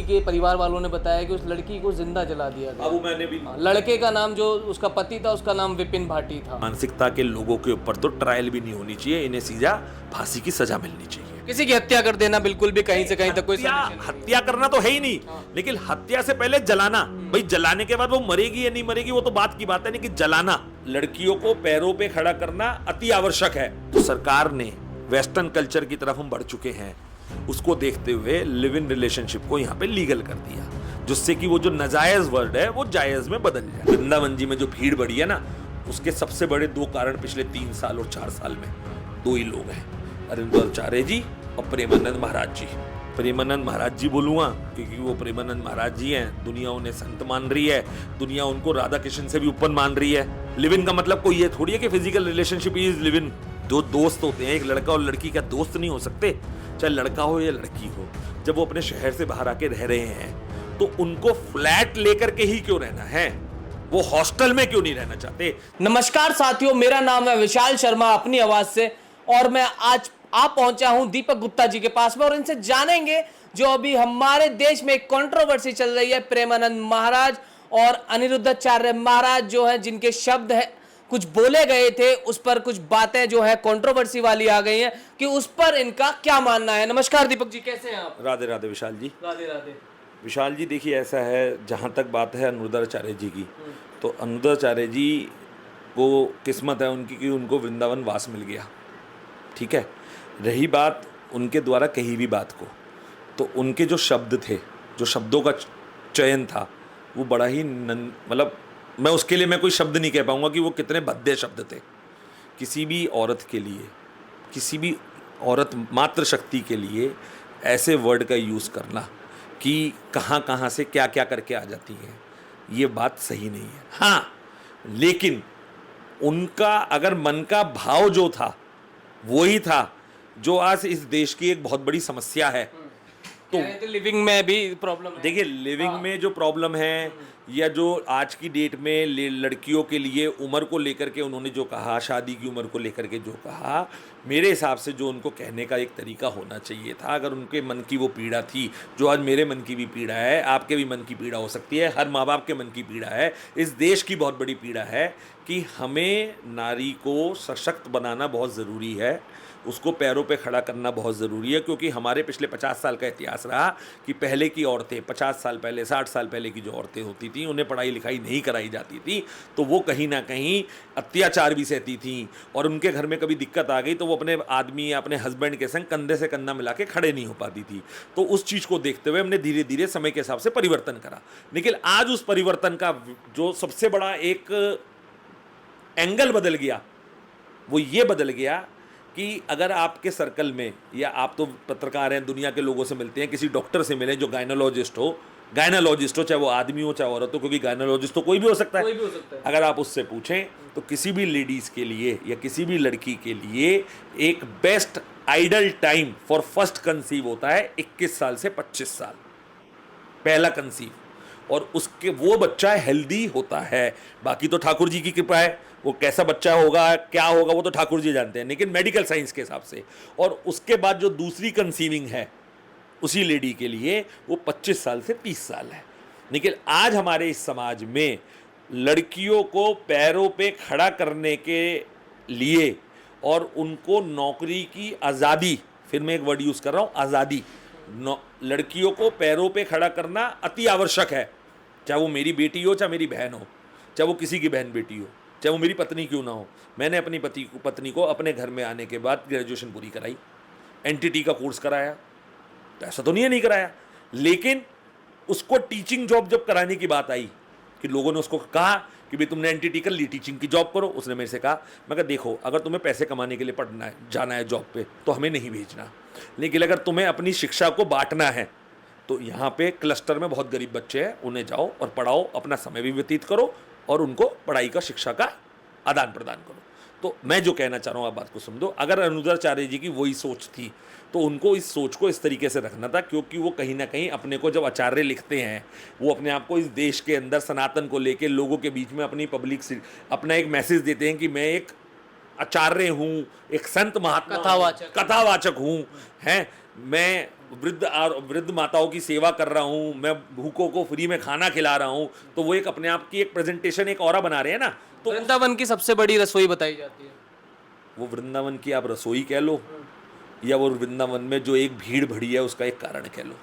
के परिवार वालों ने बताया कि उस लड़की को जिंदा जला दिया गया। वो मैंने भी लड़के का नाम, जो उसका पति था, उसका नाम विपिन भाटी था। मानसिकता के लोगों के ऊपर तो ट्रायल भी नहीं होनी चाहिए, इन्हें सीधा फांसी की सजा मिलनी चाहिए। किसी की हत्या कर देना बिल्कुल भी कहीं से कहीं तक कोई हत्या करना तो है ही नहीं, लेकिन हत्या से पहले जलाना, भाई जलाने के बाद वो मरेगी या नहीं मरेगी वो तो बात की बात है, लेकिन जलाना, लड़कियों को पैरों पे खड़ा करना अति आवश्यक है। तो सरकार ने वेस्टर्न कल्चर की तरफ हम बढ़ चुके हैं, उसको देखते हुए लिव इन रिलेशनशिप को यहाँ पे लीगल कर दिया, जिससे कि वो जो नाजायज वर्ड है वो जायज में बदल जाए। वृंदावन जी में जो भीड़ बढ़ी है ना, उसके सबसे बड़े दो कारण पिछले 3 साल और 4 साल में दो ही लोग हैं, अरुणाचार्य जी और प्रेमानंद महाराज जी। प्रेमानंद महाराज जी बोलूँगा क्योंकि वो प्रेमानंद महाराज जी हैं, दुनिया उन्हें संत मान रही है, दुनिया उनको राधा कृष्ण से भी ऊपर मान रही है। लिव इन का मतलब कोई ये थोड़ी है कि physical relationship is live in. दो दोस्त होते हैं, एक लड़का और लड़की का दोस्त नहीं हो सकते, चाहे लड़का हो या लड़की हो। जब वो अपने शहर से बाहर आके रह रहे हैं तो उनको फ्लैट लेकर के ही क्यों रहना है, वो हॉस्टल में क्यों नहीं रहना चाहते। नमस्कार साथियों, मेरा नाम है विशाल शर्मा अपनी आवाज से, और मैं आज आप पहुंचा हूं दीपक गुप्ता जी के पास में, और इनसे जानेंगे जो अभी हमारे देश में एक कंट्रोवर्सी चल रही है। प्रेमानंद महाराज और अनिरुद्धाचार्य महाराज जो है, जिनके शब्द है कुछ बोले गए थे, उस पर कुछ बातें जो है कंट्रोवर्सी वाली आ गई हैं कि उस पर इनका क्या मानना है। नमस्कार दीपक जी, कैसे हैं आप? राधे राधे विशाल जी। राधे राधे विशाल जी, देखिए ऐसा है, जहाँ तक बात है अनिरुद्धाचार्य जी की, तो अनिरुद्धाचार्य जी को किस्मत है उनकी कि उनको वृंदावन वास मिल गया, ठीक है। रही बात उनके द्वारा कही भी बात को, तो उनके जो शब्द थे, जो शब्दों का चयन था, वो बड़ा ही मतलब मैं उसके लिए मैं कोई शब्द नहीं कह पाऊंगा कि वो कितने भद्दे शब्द थे। किसी भी औरत के लिए, किसी भी औरत मातृ शक्ति के लिए ऐसे वर्ड का यूज़ करना कि कहाँ कहाँ से क्या क्या करके आ जाती हैं, ये बात सही नहीं है। हाँ, लेकिन उनका अगर मन का भाव जो था वही था जो आज इस देश की एक बहुत बड़ी समस्या है। तो लिविंग में भी प्रॉब्लम है। देखिए, लिविंग में जो प्रॉब्लम है, या जो आज की डेट में लड़कियों के लिए उम्र को लेकर के उन्होंने जो कहा, शादी की उम्र को लेकर के जो कहा, मेरे हिसाब से जो उनको कहने का एक तरीका होना चाहिए था। अगर उनके मन की वो पीड़ा थी, जो आज मेरे मन की भी पीड़ा है, आपके भी मन की पीड़ा हो सकती है, हर माँ बाप के मन की पीड़ा है, इस देश की बहुत बड़ी पीड़ा है कि हमें नारी को सशक्त बनाना बहुत ज़रूरी है, उसको पैरों पे खड़ा करना बहुत ज़रूरी है। क्योंकि हमारे पिछले 50 साल का इतिहास रहा कि पहले की औरतें, 50 साल पहले, 60 साल पहले की जो औरतें होती थीं, उन्हें पढ़ाई लिखाई नहीं कराई जाती थी, तो वो कहीं ना कहीं अत्याचार भी सहती थीं, और उनके घर में कभी दिक्कत आ गई तो वो अपने आदमी या अपने हस्बैंड के संग कंधे से कंधा मिला के खड़े नहीं हो पाती थी। तो उस चीज़ को देखते हुए हमने धीरे धीरे समय के हिसाब से परिवर्तन करा। लेकिन आज उस परिवर्तन का जो सबसे बड़ा एक एंगल बदल गया, वो ये बदल गया कि अगर आपके सर्कल में, या आप तो पत्रकार हैं, दुनिया के लोगों से मिलते हैं, किसी डॉक्टर से मिले जो गायनोलॉजिस्ट हो, चाहे वो आदमी हो चाहे औरत हो, क्योंकि गायनोलॉजिस्ट तो कोई भी हो सकता है, अगर आप उससे पूछें तो किसी भी लेडीज़ के लिए या किसी भी लड़की के लिए एक best idle time for first conceive होता है 21 साल से 25 साल, पहला कंसीव, और उसके वो बच्चा हेल्दी होता है। बाकी तो ठाकुर जी की कृपा है, वो कैसा बच्चा होगा क्या होगा वो तो ठाकुर जी जानते हैं, लेकिन मेडिकल साइंस के हिसाब से। और उसके बाद जो दूसरी कंसीविंग है उसी लेडी के लिए, वो 25 साल से 30 साल है। लेकिन आज हमारे इस समाज में लड़कियों को पैरों पे खड़ा करने के लिए और उनको नौकरी की आज़ादी, फिर मैं एक वर्ड यूज़ कर रहा हूँ, आज़ादी, लड़कियों को पैरों पे खड़ा करना अति आवश्यक है। चाहे वो मेरी बेटी हो, चाहे मेरी बहन हो, चाहे वो किसी की बहन बेटी हो, चाहे वो मेरी पत्नी क्यों ना हो। मैंने अपनी पत्नी को अपने घर में आने के बाद ग्रेजुएशन पूरी कराई, एनटीटी का कोर्स कराया, ऐसा तो नहीं कराया, लेकिन उसको टीचिंग जॉब जब कराने की बात आई कि लोगों ने उसको कहा कि भाई तुमने एनटीटी कर ली, टीचिंग की जॉब करो, उसने मेरे से कहा, मैं कहा देखो, अगर तुम्हें पैसे कमाने के लिए पढ़ना है, जाना है जॉब पे, तो हमें नहीं भेजना, लेकिन अगर तुम्हें अपनी शिक्षा को बांटना है तो यहाँ पे क्लस्टर में बहुत गरीब बच्चे हैं, उन्हें जाओ और पढ़ाओ, अपना समय भी व्यतीत करो और उनको पढ़ाई का, शिक्षा का आदान प्रदान करो। तो मैं जो कहना चाह रहा हूँ, आप बात को समझो, अगर अनिरुद्धाचार्य जी की वही सोच थी तो उनको इस सोच को इस तरीके से रखना था, क्योंकि वो कहीं ना कहीं अपने को जब आचार्य लिखते हैं, वो अपने आप को इस देश के अंदर सनातन को लेके लोगों के बीच में अपनी पब्लिक से अपना एक मैसेज देते हैं कि मैं एक आचार्य हूँ, एक संत महात्मा, कथावाचक हूँ, हैं, मैं वृद्ध माताओं की सेवा कर रहा हूँ, मैं भूखों को फ्री में खाना खिला रहा हूँ, तो वो एक अपने आप की एक प्रेजेंटेशन, एक ऑरा बना रहे हैं ना। तो वृंदावन की सबसे बड़ी रसोई बताई जाती है। वो वृंदावन की आप रसोई कह लो, या वो वृंदावन में जो एक भीड़ बढ़ी है उसका एक कारण कह लो।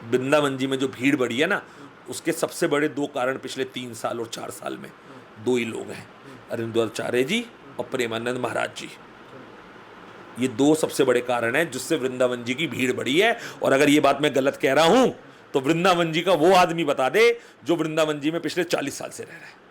वृंदावन जी में जो भीड़ बढ़ी है ना, उसके सबसे बड़े दो कारण पिछले 3 साल और 4 साल में दो ही लोग हैं, अरविंदाचार्य जी और प्रेमानंद महाराज जी। ये दो सबसे बड़े कारण हैं जिससे वृंदावन जी की भीड़ बढ़ी है। और अगर ये बात मैं गलत कह रहा हूं तो वृंदावन जी का वो आदमी बता दे जो वृंदावन जी में पिछले 40 साल से रह रहा है।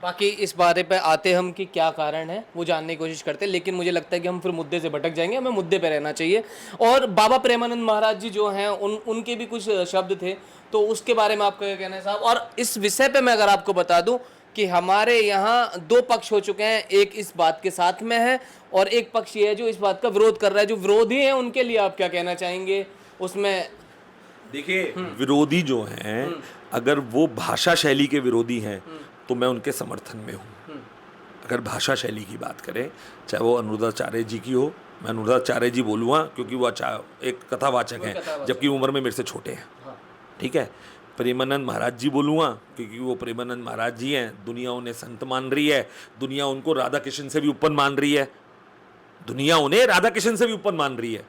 बाकी इस बारे पे आते हम कि क्या कारण है वो जानने की कोशिश करते हैं, लेकिन मुझे लगता है कि हम फिर मुद्दे से भटक जाएंगे, हमें मुद्दे पे रहना चाहिए। और बाबा प्रेमानंद महाराज जी जो हैं उनके भी कुछ शब्द थे, तो उसके बारे में आपका क्या कहना है साहब? और इस विषय पे मैं अगर आपको बता दूं कि हमारे यहाँ 2 पक्ष हो चुके हैं, एक इस बात के साथ में है और एक पक्ष ये है जो इस बात का विरोध कर रहा है। जो विरोधी है उनके लिए आप क्या कहना चाहेंगे उसमें? देखिए, विरोधी जो हैं, अगर वो भाषा शैली के विरोधी हैं तो मैं उनके समर्थन में हूँ। अगर भाषा शैली की बात करें, चाहे वो अनुरुद्धाचार्य जी की हो, मैं अनुरुद्धाचार्य जी बोलूँगा क्योंकि वो एक कथावाचक हैं, जबकि उम्र में मेरे से छोटे हैं, ठीक है। प्रेमानंद महाराज जी बोलूँगा क्योंकि वो प्रेमानंद महाराज जी हैं, दुनिया उन्हें संत मान रही है, दुनिया उनको राधा कृष्ण से भी ऊपर मान रही है, दुनिया उन्हें राधा कृष्ण से भी ऊपर मान रही है,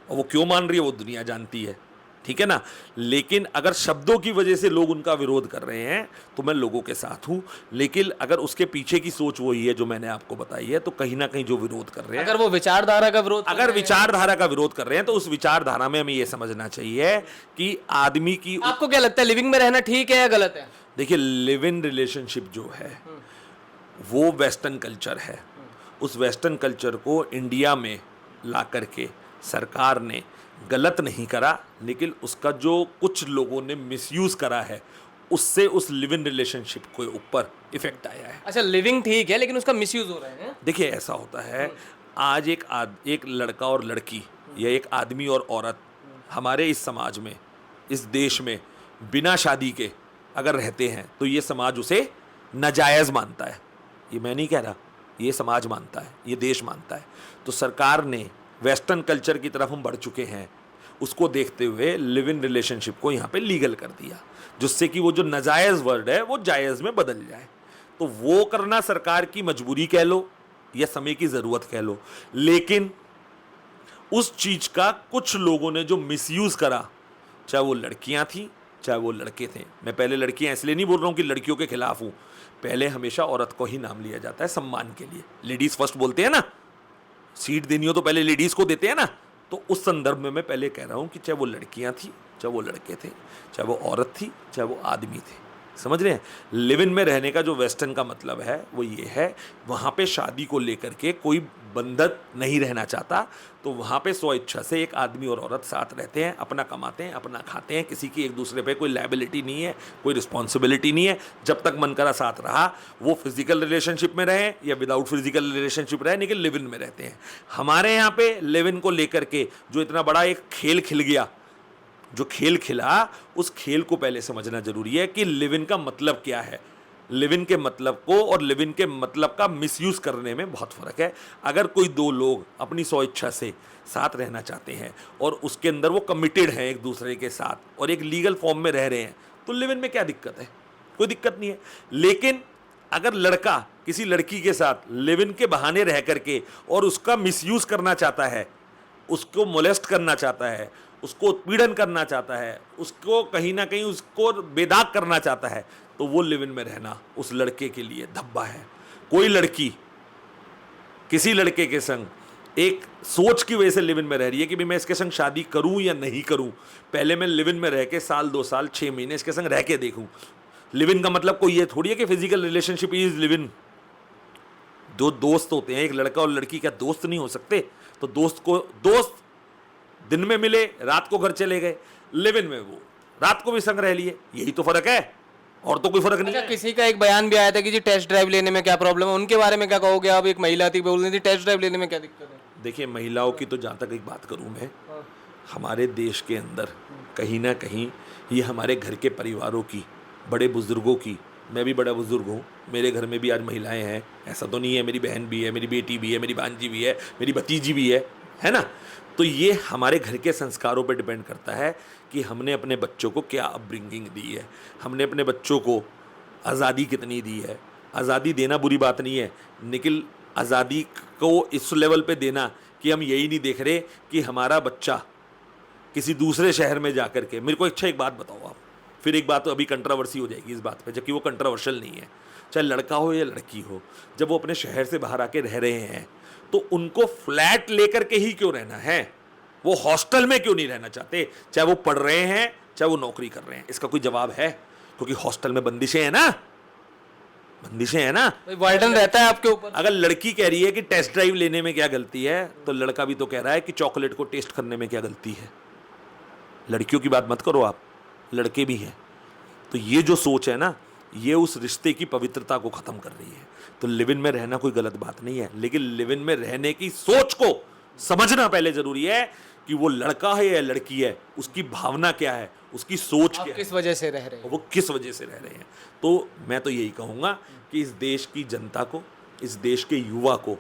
और वो क्यों मान रही है वो दुनिया जानती है, ठीक है ना। लेकिन अगर शब्दों की वजह से लोग उनका विरोध कर रहे हैं तो मैं लोगों के साथ हूं, लेकिन अगर उसके पीछे की सोच वही है जो मैंने आपको बताई है, तो कहीं ना कहीं जो विरोध कर रहे हैं, अगर वो विचारधारा का विरोध, अगर विचारधारा का विरोध कर रहे हैं तो उस विचारधारा में हमें यह समझना चाहिए कि आदमी की, आपको क्या लगता है लिविंग में रहना ठीक है या गलत है? देखिए, लिव इन रिलेशनशिप जो है वो वेस्टर्न कल्चर है। उस वेस्टर्न कल्चर को इंडिया में ला करके सरकार ने गलत नहीं करा, लेकिन उसका जो कुछ लोगों ने मिसयूज करा है उससे उस लिव इन रिलेशनशिप के ऊपर इफेक्ट आया है। अच्छा, लिविंग ठीक है लेकिन उसका मिसयूज हो रहा है। देखिए, ऐसा होता है, आज एक लड़का और लड़की या एक आदमी और औरत हमारे इस समाज में, इस देश में बिना शादी के अगर रहते हैं तो ये समाज उसे नाजायज़ मानता है। ये मैं नहीं कह रहा, ये समाज मानता है, ये देश मानता है। तो सरकार ने वेस्टर्न कल्चर की तरफ हम बढ़ चुके हैं, उसको देखते हुए लिव इन रिलेशनशिप को यहाँ पे लीगल कर दिया, जिससे कि वो जो नाजायज़ वर्ड है वो जायज़ में बदल जाए। तो वो करना सरकार की मजबूरी कह लो या समय की ज़रूरत कह लो, लेकिन उस चीज़ का कुछ लोगों ने जो मिसयूज़ करा, चाहे वो लड़कियाँ थी चाहे वो लड़के थे। मैं पहले लड़कियाँ इसलिए नहीं बोल रहा हूँ कि लड़कियों के खिलाफ हूँ, पहले हमेशा औरत को ही नाम लिया जाता है सम्मान के लिए। लेडीज़ फर्स्ट बोलते हैं ना, सीट देनी हो तो पहले लेडीज़ को देते हैं ना। तो उस संदर्भ में मैं पहले कह रहा हूँ कि चाहे वो लड़कियाँ थी, चाहे वो लड़के थे, चाहे वो औरत थी, चाहे वो आदमी थे, समझ रहे हैं। लिव इन में रहने का जो वेस्टर्न का मतलब है वो ये है, वहाँ पे शादी को लेकर के कोई बंधन नहीं रहना चाहता, तो वहाँ पे स्व इच्छा से एक आदमी और औरत साथ रहते हैं, अपना कमाते हैं, अपना खाते हैं, किसी की एक दूसरे पे कोई लायबिलिटी नहीं है, कोई रिस्पॉन्सिबिलिटी नहीं है। जब तक मन करा साथ रहा, वो फिजिकल रिलेशनशिप में रहे या विदाउट फिजिकल रिलेशनशिप रहे, लेकिन लिव इन में रहते हैं। हमारे यहाँ पे लिव इन को लेकर के जो इतना बड़ा एक खेल खिल गया, जो खेल खिला, उस खेल को पहले समझना जरूरी है कि लिव इन का मतलब क्या है। लिव इन के मतलब को और लिव इन के मतलब का मिसयूज करने में बहुत फ़र्क है। अगर कोई दो लोग अपनी स्व इच्छा से साथ रहना चाहते हैं और उसके अंदर वो कमिटेड हैं एक दूसरे के साथ और एक लीगल फॉर्म में रह रहे हैं, तो लिव इन में क्या दिक्कत है? कोई दिक्कत नहीं है। लेकिन अगर लड़का किसी लड़की के साथ लिव इन के बहाने रह करके और उसका मिसयूज करना चाहता है, उसको मोलेस्ट करना चाहता है, उसको उत्पीड़न करना चाहता है, उसको कहीं ना कहीं उसको बेदाग करना चाहता है, तो वो लिव इन में रहना उस लड़के के लिए धब्बा है। कोई लड़की किसी लड़के के संग एक सोच की वजह से लिव इन में रह रही है कि भाई मैं इसके संग शादी करूं या नहीं करूं, पहले मैं लिव इन में रह के साल 2 साल 6 महीने इसके संग रह के देखूं। लिव इन का मतलब कोई ये थोड़ी है कि physical relationship is live in. दो दोस्त होते हैं, एक लड़का और लड़की क्या दोस्त नहीं हो सकते? तो दोस्त दिन में मिले, रात को घर चले गए, लिव इन में वो रात को भी संग रह लिए, यही तो फर्क है, और तो कोई फर्क नहीं है। किसी का एक बयान भी आया था कि जी टेस्ट ड्राइव लेने में क्या प्रॉब्लम है, उनके बारे में क्या कहोगे आप? एक महिला थी, बोल रही थी टेस्ट ड्राइव लेने में क्या दिक्कत है? देखिए, महिलाओं की तो जहाँ तक एक बात करूँ मैं, हमारे देश के अंदर कहीं ना कहीं ये हमारे घर के परिवारों की, बड़े बुजुर्गों की, मैं भी बड़ा बुजुर्ग हूँ, मेरे घर में भी आज महिलाएं हैं, ऐसा तो नहीं है, मेरी बहन भी है, मेरी बेटी भी है, मेरी भांजी भी है, मेरी भतीजी भी है, है ना। तो ये हमारे घर के संस्कारों पर डिपेंड करता है कि हमने अपने बच्चों को क्या अपब्रिंगिंग दी है, हमने अपने बच्चों को आज़ादी कितनी दी है। आज़ादी देना बुरी बात नहीं है, लेकिन आज़ादी को इस लेवल पे देना कि हम यही नहीं देख रहे कि हमारा बच्चा किसी दूसरे शहर में जा कर के, मेरे को अच्छा एक बात बताओ आप, फिर एक बात तो अभी कंट्रोवर्सी हो जाएगी इस बात पे, जबकि वो कंट्रोवर्शियल नहीं है, चाहे लड़का हो या लड़की हो, जब वो अपने शहर से बाहर आके रह रहे हैं तो उनको फ्लैट लेकर के ही क्यों रहना है, वो हॉस्टल में क्यों नहीं रहना चाहते, चाहे वो पढ़ रहे हैं चाहे वो नौकरी कर रहे हैं। इसका कोई जवाब है? क्योंकि हॉस्टल में बंदिशें हैं ना, बंदिशें हैं ना, वार्डन रहता है आपके ऊपर। अगर लड़की कह रही है कि टेस्ट ड्राइव लेने में क्या गलती है, तो लड़का भी तो कह रहा है कि चॉकलेट को टेस्ट करने में क्या गलती है। लड़कियों की बात मत करो आप, लड़के भी हैं। तो ये जो सोच है ना, ये उस रिश्ते की पवित्रता को ख़त्म कर रही है। तो लिव इन में रहना कोई गलत बात नहीं है, लेकिन लिव इन में रहने की सोच को समझना पहले ज़रूरी है कि वो लड़का है या लड़की है, उसकी भावना क्या है, उसकी सोच क्या है, किस वजह से रह रहे हैं, वो किस वजह से रह रहे हैं। तो मैं तो यही कहूँगा कि इस देश की जनता को, इस देश के युवा को,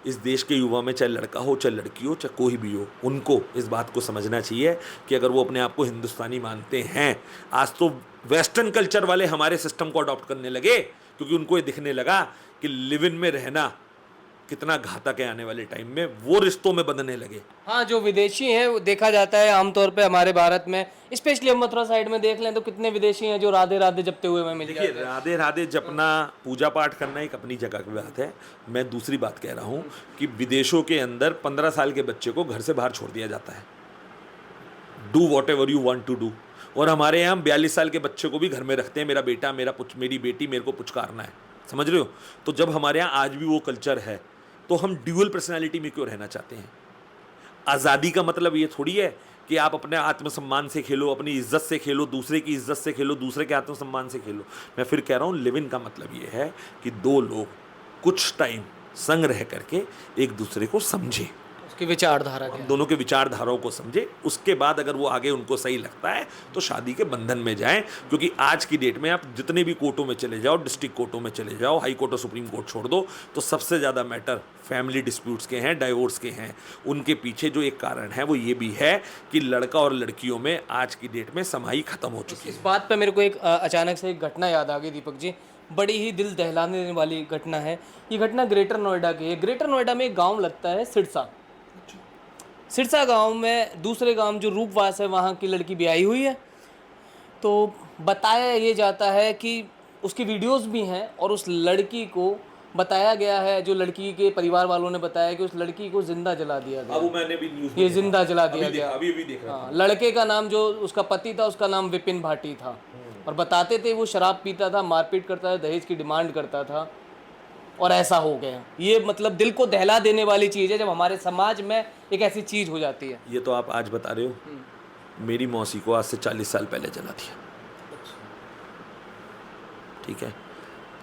इस देश के युवा में चाहे लड़का हो चाहे लड़की हो चाहे कोई भी हो, उनको इस बात को समझना चाहिए कि अगर वो अपने आप को हिंदुस्तानी मानते हैं, आज तो वेस्टर्न कल्चर वाले हमारे सिस्टम को अडॉप्ट करने लगे क्योंकि उनको ये दिखने लगा कि लिव इन में रहना कितना घातक है, आने वाले टाइम में वो रिश्तों में बंधने लगे। हाँ, जो विदेशी हैं वो देखा जाता है आमतौर पे हमारे भारत में, स्पेशली हम मथुरा साइड में देख लें तो कितने विदेशी हैं जो राधे राधे जपते हुए हमें मिल जाते हैं। देखिए, राधे राधे जपना, पूजा पाठ करना एक अपनी जगह की बात है। मैं दूसरी बात कह रहा हूँ कि विदेशों के अंदर 15 साल के बच्चे को घर से बाहर छोड़ दिया जाता है, do whatever you want to do. और हमारे यहाँ 42 साल के बच्चे को भी घर में रखते हैं, मेरा बेटा, मेरी बेटी, मेरे को पुचकारना है, समझ रहे हो। तो जब हमारे यहाँ आज भी वो कल्चर है तो हम ड्यूअल पर्सनैलिटी में क्यों रहना चाहते हैं। आज़ादी का मतलब ये थोड़ी है कि आप अपने आत्मसम्मान से खेलो, अपनी इज्जत से खेलो, दूसरे की इज्जत से खेलो, दूसरे के आत्मसम्मान से खेलो। मैं फिर कह रहा हूँ, लिव इन का मतलब ये है कि दो लोग कुछ टाइम संग रह करके एक दूसरे को समझे, उसकी विचारधारा क्या है। दोनों के विचारधाराओं को समझे, उसके बाद अगर वो आगे उनको सही लगता है तो शादी के बंधन में जाएं। क्योंकि आज की डेट में आप जितने भी कोर्टों में चले जाओ, डिस्ट्रिक्ट कोर्टों में चले जाओ, हाई कोर्ट और सुप्रीम कोर्ट छोड़ दो, तो सबसे ज़्यादा मैटर फैमिली डिस्प्यूट्स के हैं, डाइवोर्स के हैं। उनके पीछे जो एक कारण है वो ये भी है कि लड़का और लड़कियों में आज की डेट में समाई खत्म हो चुकी है। इस बात पे मेरे को एक अचानक से एक घटना याद आ गई दीपक जी, बड़ी ही दिल दहलाने देने वाली घटना है। ये घटना ग्रेटर नोएडा की है। ग्रेटर नोएडा में एक गांव लगता है सिरसा। सिरसा गांव में दूसरे गांव जो रूपवास है वहाँ की लड़की ब्याही हुई है। तो बताया ये जाता है कि उसकी वीडियोस भी हैं और उस लड़की को बताया गया है, जो लड़की के परिवार वालों ने बताया कि उस लड़की को जिंदा जला दिया गया। अब मैंने भी न्यूज़ ये जिंदा जला दिया गया। अभी देख रहा हाँ, लड़के का नाम, जो उसका पति था उसका नाम विपिन भाटी था, और बताते थे वो शराब पीता था, मारपीट करता था, दहेज की डिमांड करता था, और ऐसा हो गया। ये मतलब दिल को दहला देने वाली चीज़ है जब हमारे समाज में एक ऐसी चीज़ हो जाती है। ये तो आप आज बता रहे हो, मेरी मौसी को आज से 40 साल पहले जला दिया, ठीक है।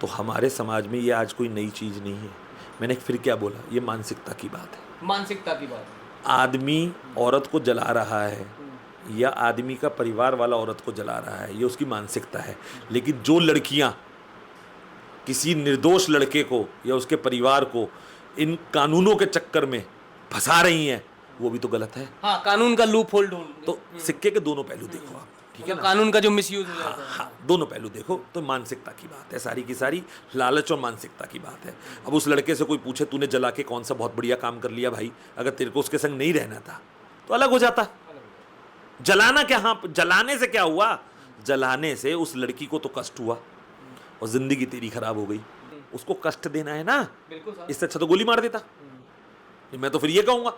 तो हमारे समाज में ये आज कोई नई चीज़ नहीं है। मैंने फिर क्या बोला, ये मानसिकता की बात है, मानसिकता की बात। आदमी औरत को जला रहा है या आदमी का परिवार वाला औरत को जला रहा है, ये उसकी मानसिकता है। लेकिन जो लड़कियाँ किसी निर्दोष लड़के को या उसके परिवार को इन कानूनों के चक्कर में फंसा रही हैं, वो भी तो गलत है। हाँ, कानून का लूप होल ढूंढ। तो सिक्के के दोनों पहलू देखो आप, ठीक है ना, कानून का जो मिसयूज हो जाता है। हाँ, दोनों पहलू देखो। तो मानसिकता की बात है, सारी की सारी लालच और मानसिकता की बात है। अब उस लड़के से कोई पूछे तूने जला के कौन सा बहुत बढ़िया काम कर लिया भाई, अगर तेरे को उसके संग नहीं रहना था तो अलग हो जाता। जलाना क्या, हाँ, जलाने से क्या हुआ, जलाने से उस लड़की को तो कष्ट हुआ और जिंदगी तेरी खराब हो गई। उसको कष्ट देना है ना, इससे अच्छा तो गोली मार देता। मैं तो फिर ये कहूंगा,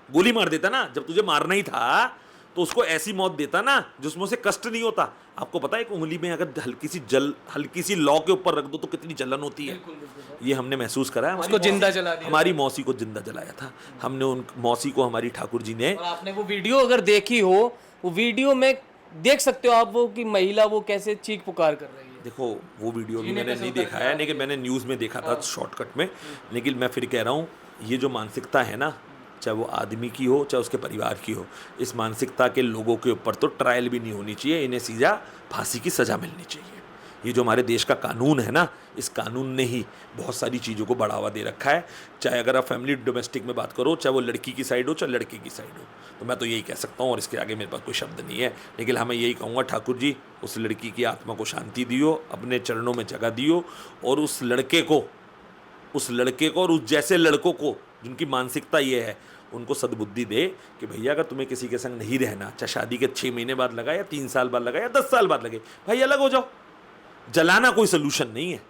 गोली मार देता ना, जब तुझे मारना ही था तो उसको ऐसी मौत देता ना जिसमें उसे कष्ट नहीं होता। आपको पता है एक उंगली में अगर हल्की सी लौ के ऊपर रख दो तो कितनी जलन होती है। ये हमने महसूस करा है। उसको जिंदा जला दिया, हमारी मौसी को जिंदा जलाया था हमने। उन मौसी को हमारी ठाकुर जी ने, और आपने वो वीडियो अगर देखी हो, वो वीडियो में देख सकते हो आप वो कि महिला वो कैसे चीख पुकार कर रही है। देखो वो वीडियो भी मैंने नहीं देखा है, लेकिन मैंने न्यूज़ में देखा था शॉर्टकट में। लेकिन मैं फिर कह रहा हूँ, ये जो मानसिकता है ना, चाहे वो आदमी की हो चाहे उसके परिवार की हो, इस मानसिकता के लोगों के ऊपर तो ट्रायल भी नहीं होनी चाहिए, इन्हें सीधा फांसी की सज़ा मिलनी चाहिए। ये जो हमारे देश का कानून है ना, इस कानून ने ही बहुत सारी चीज़ों को बढ़ावा दे रखा है। चाहे अगर आप फैमिली डोमेस्टिक में बात करो, चाहे वो लड़की की साइड हो चाहे लड़के की साइड हो, तो मैं तो यही कह सकता हूँ और इसके आगे मेरे पास कोई शब्द नहीं है। लेकिन हाँ, मैं यही कहूँगा, ठाकुर जी उस लड़की की आत्मा को शांति दियो, अपने चरणों में जगह दियो, और उस लड़के को और उस जैसे लड़कों को जिनकी मानसिकता ये है, उनको सद्बुद्धि दे कि भैया अगर तुम्हें किसी के संग नहीं रहना, चाहे शादी के 6 महीने बाद लगा या 3 साल बाद लगा या 10 साल बाद लगे, भाई अलग हो जाओ। जलाना कोई सोल्यूशन नहीं है।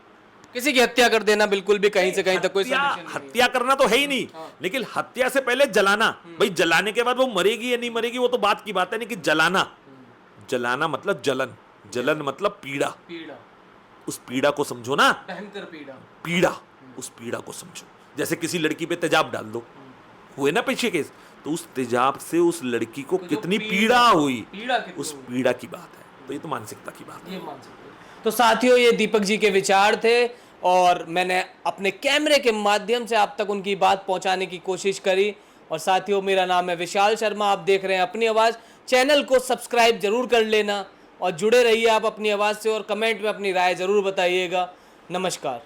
किसी की हत्या कर देना बिल्कुल भी कहीं से कहीं तक कोई solution नहीं है। हत्या करना तो है ही नहीं, लेकिन हत्या से पहले जलाना, भाई जलाने के बाद वो मरेगी या नहीं मरेगी वो तो बात की बात है, नहीं कि जलाना मतलब जलन मतलब पीड़ा। उस पीड़ा को समझो ना, भयंकर पीड़ा, उस पीड़ा को समझो। जैसे किसी लड़की पे तेजाब डाल दो, हुए ना पीछे केस, तो उस तेजाब से उस लड़की को कितनी पीड़ा हुई, उस पीड़ा की बात है। तो ये तो मानसिकता की बात है। तो साथियों, ये दीपक जी के विचार थे और मैंने अपने कैमरे के माध्यम से आप तक उनकी बात पहुंचाने की कोशिश करी। और साथियों, मेरा नाम है विशाल शर्मा, आप देख रहे हैं अपनी आवाज़। चैनल को सब्सक्राइब जरूर कर लेना और जुड़े रहिए आप अपनी आवाज़ से, और कमेंट में अपनी राय ज़रूर बताइएगा। नमस्कार।